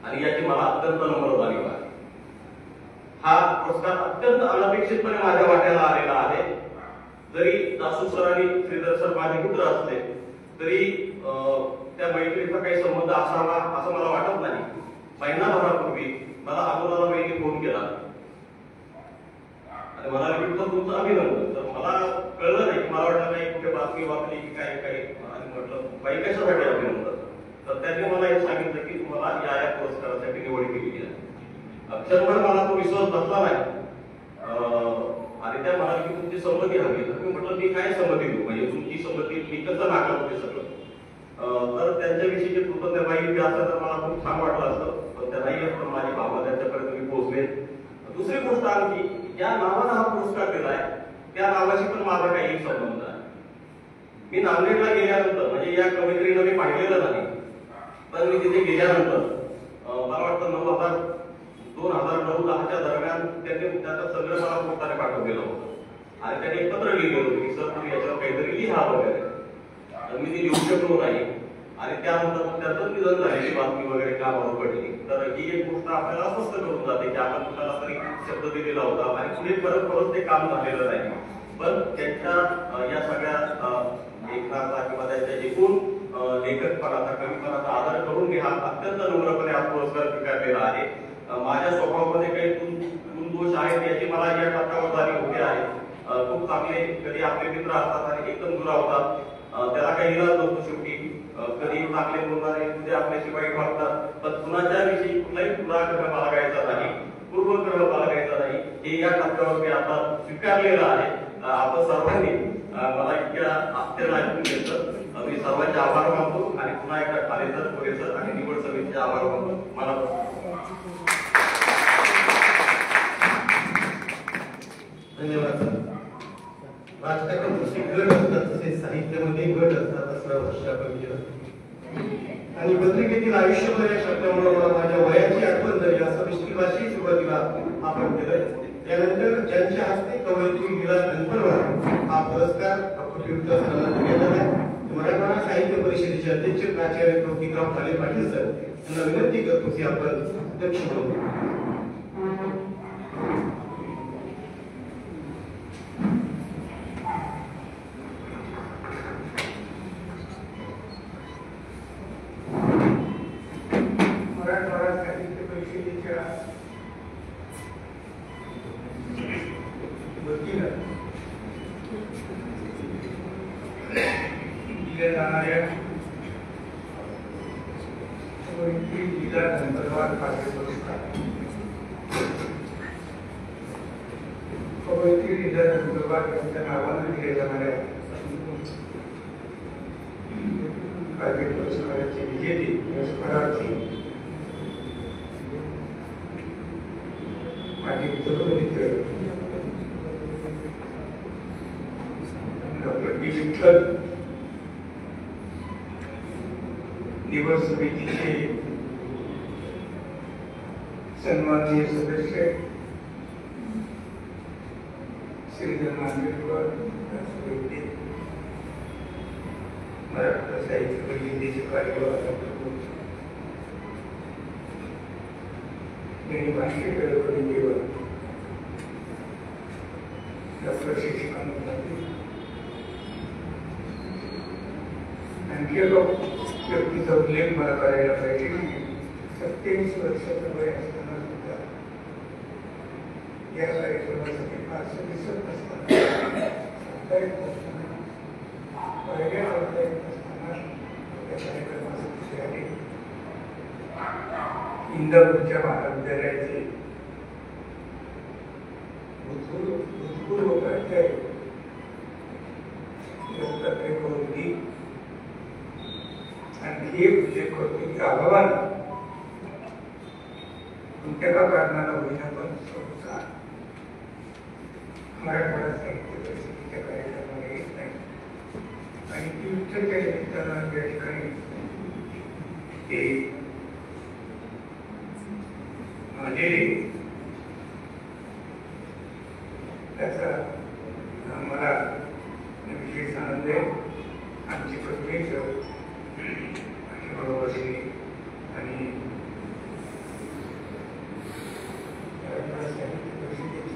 आणि याची मला अत्यंत नम्र जाणीव आहे. हा पुरस्कार अत्यंत अनपेक्षितपणे माझ्या वाट्याला आलेला आहे. जरी दासू सर आणि श्रीधर सर माझे मित्र असले तरी त्या मैत्रीचा काही संबंध असावा असं मला वाटत नाही. महिनाभरापूर्वी मला अगोदर वहिनी फोन केला आणि मला विठ्ठल तुमचं अभिनंदन. तर मला कळलं नाही, मला वाटलं काही कुठे बातमी वाचली की काय काही, आणि म्हटलं बाई कशासाठी अभिनंदन? तर त्यांनी मला हे सांगितलं की तुम्हाला या पुरस्कारासाठी निवड केलेली आहे. अक्षरभर मला तो विश्वास बसला नाही आणि त्या म्हणाले की तुमची संमती हवी. तर मी म्हटलं मी काय संमती देऊ, म्हणजे तुमची संमती मी कसं नाकारतो ते सगळं. तर त्यांच्याविषयीचे कृतज्ञताही जे असतं तर मला खूप छान वाटलं असतं, पण त्या नाही असतं. माझी भावना त्यांच्यापर्यंत मी पोहोचले. दुसरी गोष्ट आणखी, ज्या नावानं हा पुरस्कार दिलाय त्या नावाशी पण माझा काही संबंध आहे. मी नांदेडला गेल्यानंतर, म्हणजे या कवयित्रीला मी पाहिलेलं नाही, पण मी तिथे गेल्यानंतर मला वाटतं 2009-10च्या दरम्यान त्यांनी त्याचा संग्रह मला पोस्टाने पाठवलेला होता आणि त्यांनी एक पत्र लिहिलं होतं की सर तुम्ही याच्यावर काहीतरी लिहा वगैरे. तर मी ते लिहू शकलो नाही आणि त्यानंतर मग त्याचं निधन झालेली बातमी वगैरे कामावर पडली. तर ही एक गोष्ट आपल्याला अस्वस्थ करून जाते की आपण कुणाला तरी शब्द दिलेला होता आणि पुढे परत ते काम झालेलं नाही. पण त्यांच्या या सगळ्या लेखनाचा किंवा त्यांच्या एकूण लेखकपणाचा कवीपणाचा आदर करून मी हा अत्यंत नम्रपणे हा पुरस्कार स्वीकारलेला आहे. माझ्या स्वभावामध्ये काही गुण दोष आहेत याची मला या टप्प्यावर जाणीव होते आहे. खूप चांगले कधी आपले मित्र असतात आणि एकदम दुरावतात, त्याला काही इलाज नसतो शेवटी. कधी चांगले बोलणारे म्हणजे आपल्याशी वाईट वागतात, पण कुणाच्या विषयी कुठलाही पूर्वाग्रह बाळगायचा नाही, पूर्वग्रह बाळगायचा नाही, हे या टप्प्यावर मी आता स्वीकारलेलं आहे. आपण सर्वांनी मला इतक्या आश्चर्य ऐकून घेतलं. मी सर्वांचे आभार मानतो आणि पुन्हा एकदा खालेसर, पुरेसर आणि निवड समितीचे आभार मानतो. मला धन्यवाद सर. राजकारणात जसे गट असतात तसे साहित्यामध्ये गट असतात असं वर्षा कवी आणि पत्रिकेतील आयुष्यभर या शब्दामुळे मला माझ्या वयाची आठवण झाली असं निश्चितवाशी सुरुवातीला आपण केलंय. त्यानंतर ज्यांच्या हस्ते कवयित्री लीला गणपतराव हा पुरस्कार उपयुक्त सन्मान देण्यात आला. मराठवाडा साहित्य परिषदेचे अध्यक्ष प्राचार्य कौतिकराव ठाले पाटील सर यांना विनंती करतो की आपण अध्यक्ष म्हणून निवड समितीचे सन्माननीय सदस्य श्रीधर नांदेडकर, मराठा साहित्य परिषदेचे कार्यवाह डॉक्टर शिक्षकांना आणखी व्यक्तीचा उल्लेख मला करायला पाहिजे. 27 वर्षाचं वय असताना सुद्धा या कार्यक्रमासाठी फारसं दिसत नसताना पहिल्या असताना त्या कार्यक्रमासाठी आले. इंदापूरच्या महाविद्यालयाचे भूतपूर्व उपाध्याय आणखी एक उल्लेख करतो की अभावानं कोणत्या का कारणाला होईना पण संस्था मराठवाडा साहित्य परिषदेच्या कार्यक्रमाला येत नाही आणि ट्विटरच्या निमित्तानं त्या ठिकाणी ते आलेले त्याचा मला विशेष आनंद आहे. आमची परमेश्वर आणि साहित्य परिषदेची